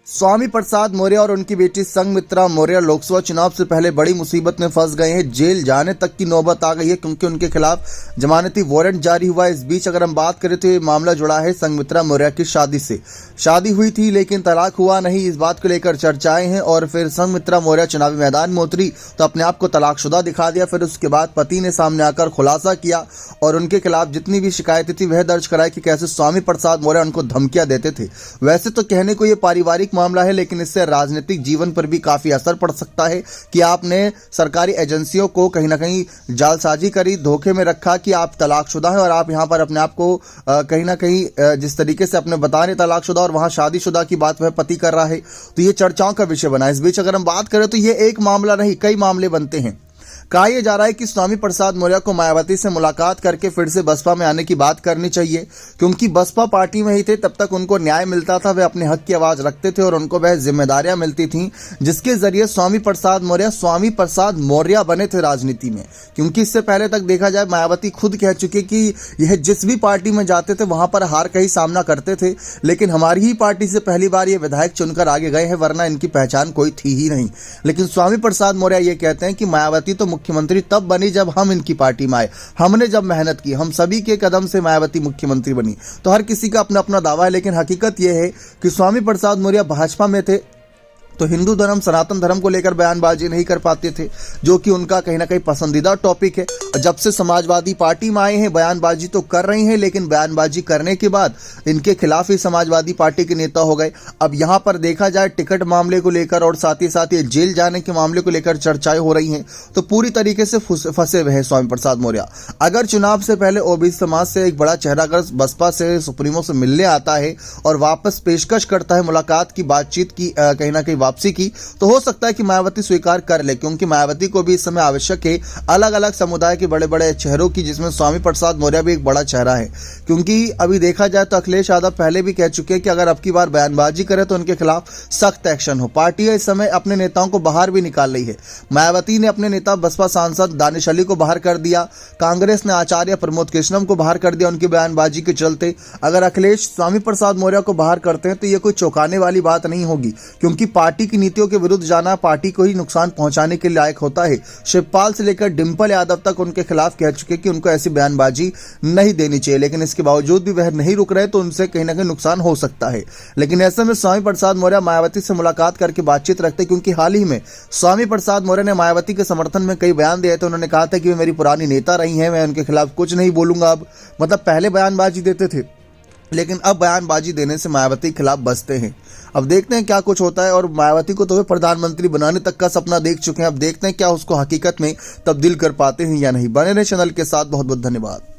स्वामी प्रसाद मौर्य और उनकी बेटी संघमित्रा मौर्य लोकसभा चुनाव से पहले बड़ी मुसीबत में फंस गए हैं। जेल जाने तक की नौबत आ गई है क्योंकि उनके खिलाफ जमानती वारंट जारी हुआ है। इस बीच अगर हम बात करें तो ये मामला जुड़ा है संघमित्रा मौर्य की शादी से। शादी हुई थी लेकिन तलाक हुआ नहीं, इस बात को लेकर चर्चाएं हैं। और फिर संघमित्रा मौर्य चुनावी मैदान में उतरी तो अपने आप को तलाकशुदा दिखा दिया। फिर उसके बाद पति ने सामने आकर खुलासा किया और उनके खिलाफ जितनी भी शिकायतें थी वह दर्ज कराई कि कैसे स्वामी प्रसाद मौर्य उनको धमकियां देते थे। वैसे तो कहने को ये पारिवारिक मामला है लेकिन इससे राजनीतिक जीवन पर भी काफी असर पड़ सकता है कि आपने सरकारी एजेंसियों को कहीं ना कहीं जालसाजी करी, धोखे में रखा कि आप तलाकशुदा हैं और आप यहां पर अपने आप को कहीं ना कहीं जिस तरीके से अपने बता रहे तलाकशुदा और वहां शादीशुदा की बात वह पति कर रहा है, तो ये चर्चाओं का विषय बना। इस बीच अगर हम बात करें तो ये एक मामला नहीं, कई मामले बनते हैं। कहा यह जा रहा है कि स्वामी प्रसाद मौर्य को मायावती से मुलाकात करके फिर से बसपा में आने की बात करनी चाहिए क्योंकि बसपा पार्टी में ही थे तब तक उनको न्याय मिलता था, वे अपने हक की आवाज रखते थे और उनको वह जिम्मेदारियां मिलती थीं जिसके जरिए स्वामी प्रसाद मौर्य बने थे राजनीति में। क्योंकि इससे पहले तक देखा जाए मायावती खुद कह चुके कि यह जिस भी पार्टी में जाते थे वहां पर हार का ही सामना करते थे, लेकिन हमारी ही पार्टी से पहली बार ये विधायक चुनकर आगे गए हैं, वरना इनकी पहचान कोई थी ही नहीं। लेकिन स्वामी प्रसाद मौर्य ये कहते हैं कि मायावती तो मुख्यमंत्री तब बनी जब हम इनकी पार्टी में आए, हमने जब मेहनत की, हम सभी के कदम से मायावती मुख्यमंत्री बनी। तो हर किसी का अपना अपना दावा है, लेकिन हकीकत यह है कि स्वामी प्रसाद मौर्य भाजपा में थे तो हिंदू धर्म, सनातन धर्म को लेकर बयानबाजी नहीं कर पाते थे, जो कि उनका कहीं ना कहीं पसंदीदा टॉपिक है। जब से समाजवादी पार्टी में आए हैं बयानबाजी तो कर रही हैं, लेकिन बयानबाजी करने के बाद इनके खिलाफ ही समाजवादी पार्टी के नेता हो गए। अब यहां पर देखा जाए टिकट मामले को लेकर और साथ ही साथ ये जेल जाने के मामले को लेकर चर्चाएं हो रही हैं, तो पूरी तरीके से फंसे हुए हैं स्वामी प्रसाद मौर्य। अगर चुनाव से पहले ओबीसी समाज से एक बड़ा चेहरा अगर बसपा से सुप्रीमो से मिलने आता है और वापस पेशकश करता है मुलाकात की, बातचीत की, कहीं ना कहीं वापसी की, तो हो सकता है कि मायावती स्वीकार कर ले क्योंकि मायावती को भी इस समय आवश्यक है अलग अलग समुदाय के बड़े बड़े चेहरों की, जिसमें स्वामी प्रसाद मौर्य भी एक बड़ा चेहरा है। क्योंकि अभी देखा जाए तो अखिलेश यादव पहले भी कह चुके हैं कि अगर अब की बार बयानबाजी करे तो उनके खिलाफ सख्त एक्शन हो। पार्टी इस समय अपने नेताओं को बाहर भी निकाल रही है। मायावती ने अपने नेता बसपा सांसद दानिश अली को बाहर कर दिया, कांग्रेस ने आचार्य प्रमोद कृष्णम को बाहर कर दिया उनकी बयानबाजी के चलते। अगर अखिलेश स्वामी प्रसाद मौर्य को बाहर करते हैं तो यह कोई चौंकाने वाली बात नहीं होगी क्योंकि पार्टी की नीतियों के विरुद्ध जाना पार्टी को ही नुकसान पहुंचाने के लायक होता है। शिवपाल से लेकर डिंपल यादव तक उनके खिलाफ कह चुके कि उनको ऐसी बयानबाजी नहीं देनी चाहिए, लेकिन इसके बावजूद भी वह नहीं रुक रहे तो उनसे कहीं ना कहीं नुकसान हो सकता है। लेकिन ऐसे में स्वामी प्रसाद मौर्य मायावती से मुलाकात करके बातचीत रखते क्योंकि हाल ही में स्वामी प्रसाद मौर्य ने मायावती के समर्थन में कई बयान दिए थे। उन्होंने कहा था कि वे मेरी पुरानी नेता रही हैं, मैं उनके खिलाफ कुछ नहीं बोलूंगा। अब मतलब पहले बयानबाजी देते थे लेकिन अब बयानबाजी देने से मायावती के खिलाफ बचते हैं। अब देखते हैं क्या कुछ होता है। और मायावती को तो वे प्रधानमंत्री बनाने तक का सपना देख चुके हैं, अब देखते हैं क्या उसको हकीकत में तब्दील कर पाते हैं या नहीं। बने रहे चैनल के साथ, बहुत बहुत धन्यवाद।